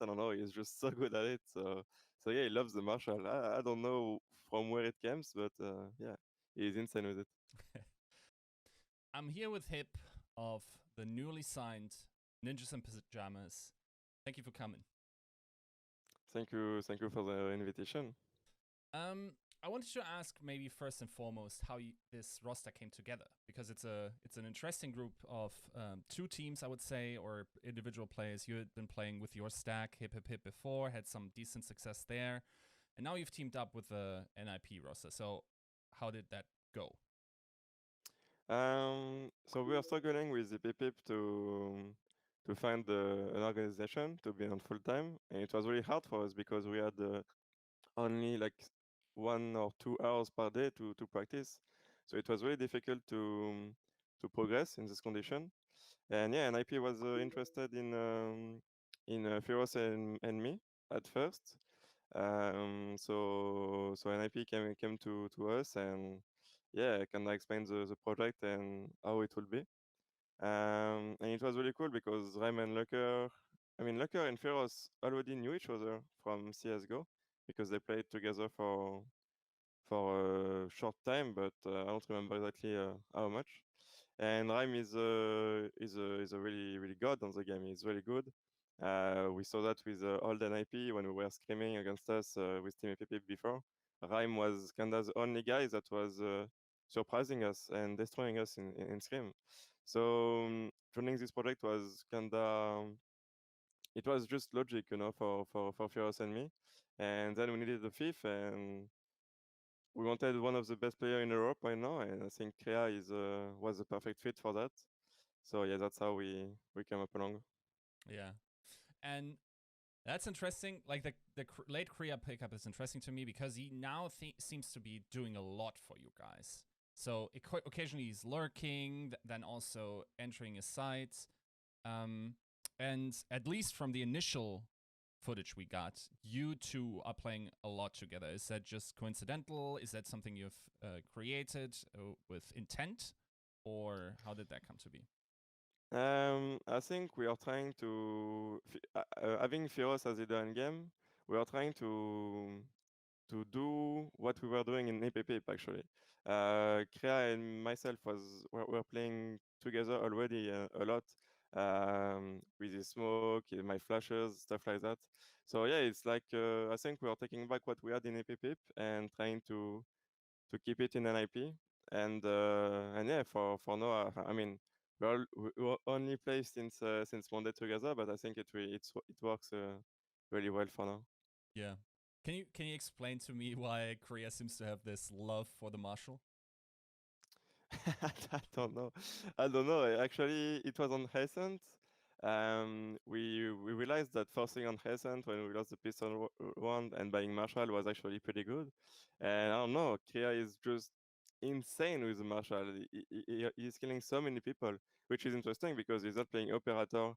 I don't know, he's just so good at it. So yeah, he loves the martial. I don't know from where it comes, but yeah, he's insane with it. I'm here with Hip of the newly signed Ninjas and Pyjamas. Thank you for coming. Thank you for the invitation. Um, I wanted to ask maybe first and foremost how this roster came together, because it's an interesting group of two teams, I would say, or individual players. You had been playing with your stack Hip Hip Hip before, had some decent success there, and now you've teamed up with the NiP roster. So how did that go? So we are struggling with the PPIP to find an organization to be on full time, and it was really hard for us because we had only like 1 or 2 hours per day to practice. So it was really difficult to progress in this condition. And yeah, and IP was interested in Firos and me at first. So NIP came to us, and yeah, I can explain the project and how it will be. And it was really cool because Rem and Lucker and Feroz already knew each other from CS:GO because they played together for a short time, but I don't remember exactly how much. And Rhyme is a really god on the game. He's really good. We saw that with Old NIP when we were screaming against us with Team EPP before. Rhyme was kind of the only guy that was surprising us and destroying us in Scream. So joining this project was kind of it was just logic, for Firos and me. And then we needed a fifth, and we wanted one of the best players in Europe right now, and I think CREA was a perfect fit for that. So yeah, that's how we came up along. Yeah, and that's interesting. Like the late CREA pickup is interesting to me because he now seems to be doing a lot for you guys. So occasionally he's lurking, then also entering his sites. And at least from the initial footage we got, you two are playing a lot together. Is that just coincidental? Is that something you've created with intent? Or how did that come to be? I think we are trying to having Firos as leader in game. We are trying to do what we were doing in EPP actually. CREA and myself were playing together already a lot with the smoke, my flashes, stuff like that. So yeah, it's like I think we are taking back what we had in EPP and trying to keep it in NIP. And yeah, for now, I mean, we only play since Monday together, but I think it works really well for now. Yeah. Can you explain to me why Korea seems to have this love for the marshal? I don't know. I don't know. Actually, it was on Heisant. We realized that forcing on Heisant when we lost the pistol round and buying Marshall was actually pretty good. And I don't know, Kia is just insane with the Marshall. He's killing so many people, which is interesting because he's not playing operator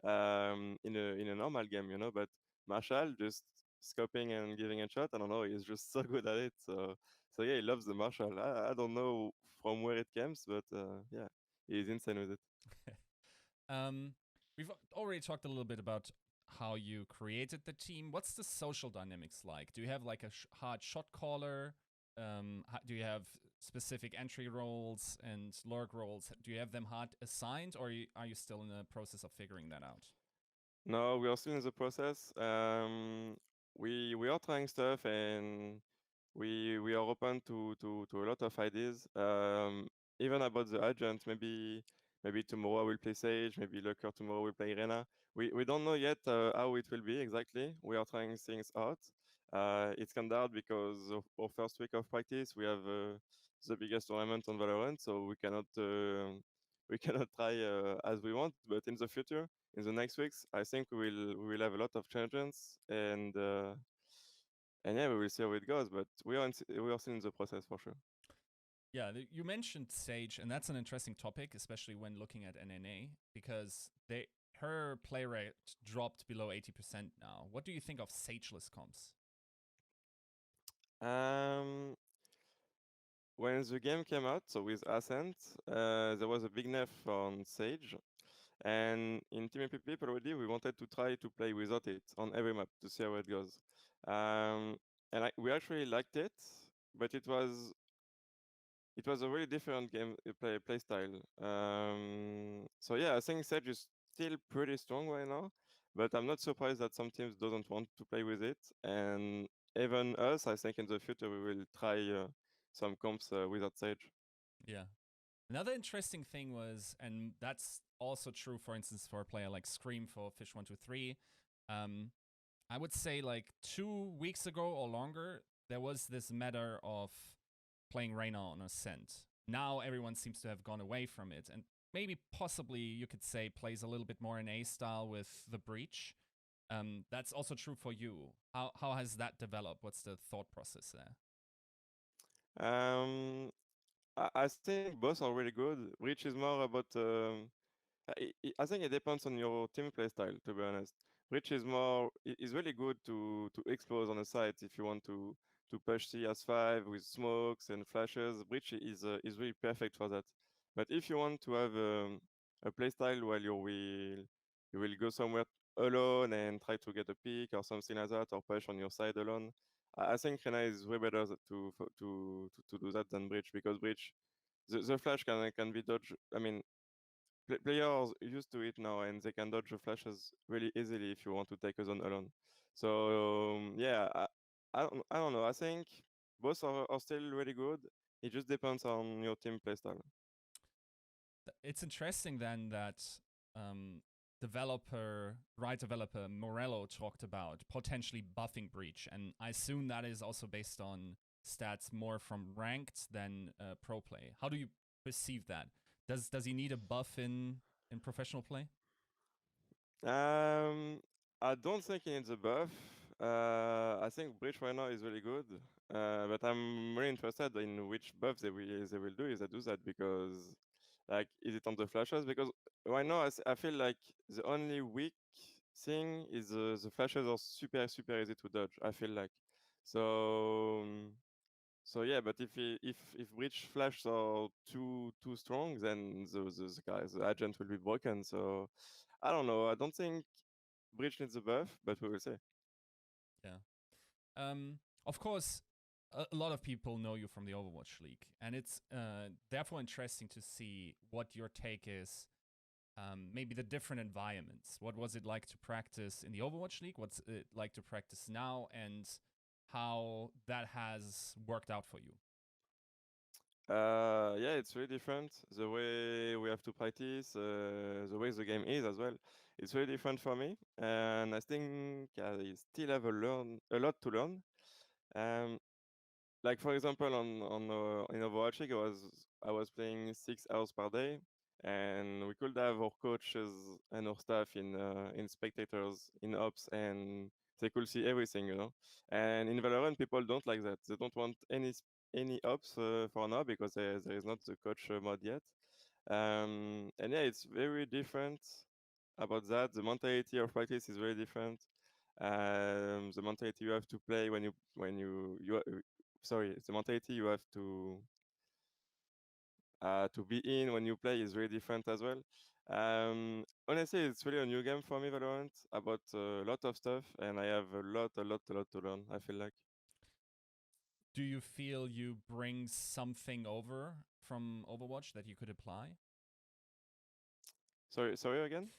in a normal game, But Marshall just scoping and giving a shot. I don't know. He's just so good at it. So yeah, he loves the Marshall. I don't know from where it comes, but yeah, he's insane with it. um, we've already talked a little bit about how you created the team. What's the social dynamics like? Do you have like a hard shot caller? Do you have specific entry roles and lurk roles? Do you have them hard assigned, or are you still in the process of figuring that out? No, we are still in the process. We are trying stuff, and we are open to a lot of ideas. Even about the agent, maybe tomorrow I will play Sage, maybe Lurker tomorrow will play Rena. We don't know yet how it will be exactly. We are trying things out. It's kind of hard because of our first week of practice, we have the biggest tournament on Valorant, so we cannot try as we want. But in the future, in the next weeks, I think we will have a lot of challenges, and yeah, we will see how it goes. But we are still in the process for sure. Yeah, you mentioned Sage, and that's an interesting topic, especially when looking at NNA, because her play rate dropped below 80% now. What do you think of Sageless comps? Um, when the game came out, so with Ascent, there was a big nerf on Sage, And in Team PvP already, we wanted to try to play without it on every map to see how it goes. And we actually liked it, but it was a really different game play style. So yeah, I think Sage is still pretty strong right now, but I'm not surprised that some teams doesn't want to play with it. And even us, I think in the future we will try some comps without Sage. Yeah. Another interesting thing was, and that's also true, for instance, for a player like Scream for Fish123. I would say like 2 weeks ago or longer, there was this matter of playing Reyna on Ascent. Now everyone seems to have gone away from it, and maybe possibly you could say plays a little bit more in A style with the Breach. That's also true for you. How has that developed? What's the thought process there? I think both are really good. Reach is more about. I think it depends on your team play style. To be honest, Reach is more is really good to expose on a site if you want to push CS5 with smokes and flashes. Breach is really perfect for that. But if you want to have a play style where you will go somewhere alone and try to get a pick or something like that, or push on your side alone, I think Rena is way better to do that than Breach, because Breach the flash can be dodged. I mean, players used to it now, and they can dodge the flashes really easily if you want to take a zone alone. So yeah, I don't know. I think both are still really good. It just depends on your team playstyle. It's interesting then that right developer Morello talked about potentially buffing Breach, and I assume that is also based on stats more from ranked than pro play. How do you perceive that? Does he need a buff in professional play? Um, I don't think he needs a buff. I think Breach right now is really good, but I'm really interested in which buff they will do if they do that, because like, is it on the flashes? Because right now I feel like the only weak thing is the flashes are super easy to dodge. I feel like so. So yeah, but if Breach flash are too strong, then the agent will be broken. So I don't know. I don't think Breach needs a buff, but we will see. Yeah. Of course, a lot of people know you from the Overwatch League, and it's therefore interesting to see what your take is. Maybe the different environments. What was it like to practice in the Overwatch League? What's it like to practice now, and how that has worked out for you? Yeah, it's really different. The way we have to practice, the way the game is as well. It's really different for me, and I think I still have a lot to learn. Um, like for example, on in Overwatch League, I was playing 6 hours per day, and we could have our coaches and our staff in spectators, in ops, and they could see everything, you know. And in Valorant, people don't like that. They don't want any ops for now, because there is not the coach mode yet. And yeah, it's very different about that. The mentality of practice is very different. The mentality you have to play the mentality you have to be in when you play is very different as well. Honestly, it's really a new game for me, Valorant, about a lot of stuff, and I have a lot to learn, I feel like. Do you feel you bring something over from Overwatch that you could apply? Sorry again?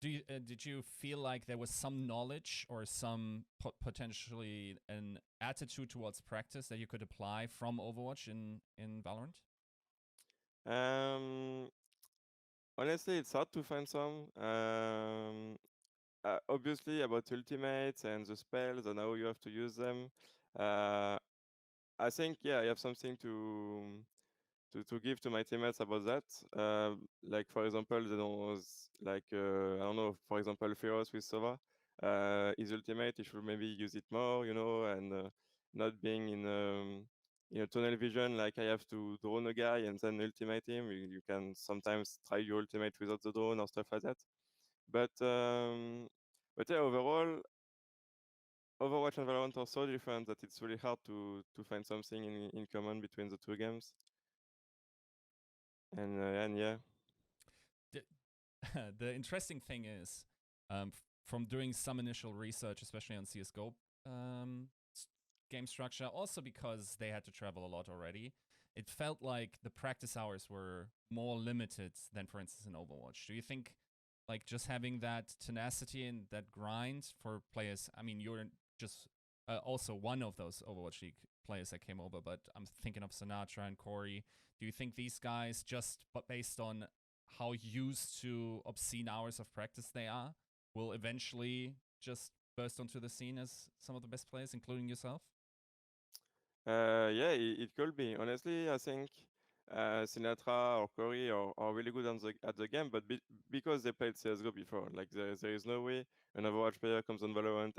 Did you feel like there was some knowledge or some potentially an attitude towards practice that you could apply from Overwatch in Valorant? Um, Honestly, it's hard to find some. Obviously, about ultimates and the spells and how you have to use them. Uh, I think, yeah, I have something to give to my teammates about that. Like for example, there was like I don't know, for example, Feroz with Sova. His ultimate, he should maybe use it more, you know, and not being in a tunnel vision. Like I have to drone a guy and then ultimate him. You can sometimes try your ultimate without the drone or stuff like that. But yeah, overall, Overwatch and Valorant are so different that it's really hard to find something in common between the two games. And yeah. the interesting thing is, from doing some initial research, especially on CS:GO game structure, also because they had to travel a lot already, it felt like the practice hours were more limited than, for instance, in Overwatch. Do you think, like, just having that tenacity and that grind for players? I mean, you're just also one of those Overwatch League players that came over, but I'm thinking of Sinatra and Corey. Do you think these guys, just but based on how used to obscene hours of practice they are, will eventually just burst onto the scene as some of the best players, including yourself? Yeah, it could be. Honestly, I think Sinatra or Corey are really good at the game, but because they played CS:GO before, like there is no way an Overwatch player comes on Valorant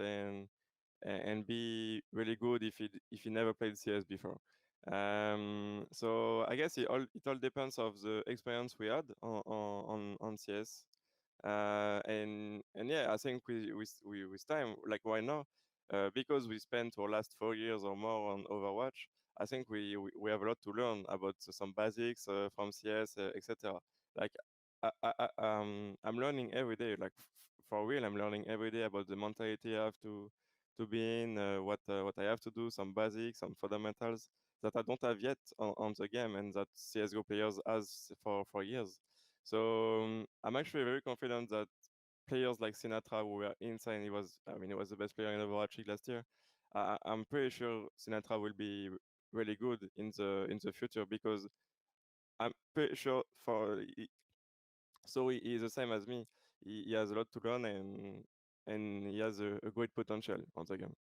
and be really good if he never played CS before. So I guess it all depends of the experience we had on CS. And yeah, I think with time, like why now? Because we spent our last 4 years or more on Overwatch, I think we have a lot to learn about some basics from CS, etc. Like I'm learning every day, like for real, I'm learning every day about the mentality I have to be in, what I have to do, some basics, some fundamentals that I don't have yet on the game, and that CS:GO players has for years. So I'm actually very confident that players like Sinatra, who were insane, he was the best player in Overwatch League last year. I'm pretty sure Sinatra will be really good in the future, because I'm pretty sure so he is the same as me. He has a lot to learn, and he has a great potential on the game.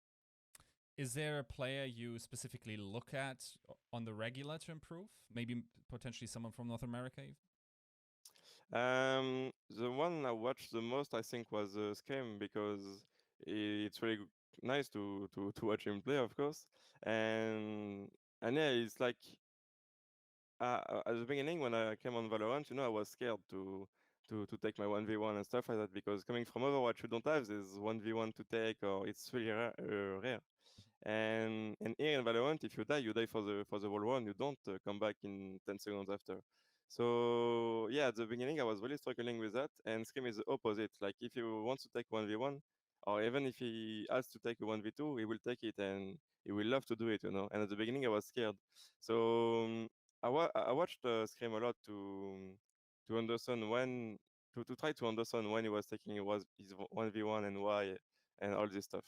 Is there a player you specifically look at on the regular to improve? Maybe potentially someone from North America? The one I watched the most, I think, was Scream, because it's really nice to watch him play, of course. And yeah, it's like at the beginning when I came on Valorant, I was scared to take my 1v1 and stuff like that, because coming from Overwatch, you don't have this 1v1 to take, or it's really rare. And here in Valorant, if you die for the whole run. You don't come back in 10 seconds after. So yeah, at the beginning I was really struggling with that. And Scream is the opposite. Like if you want to take 1v1, or even if he has to take a 1v2, he will take it, and he will love to do it. And at the beginning I was scared. So I watched Scream a lot to understand when to try to understand when he was taking his 1v1 and why, and all this stuff.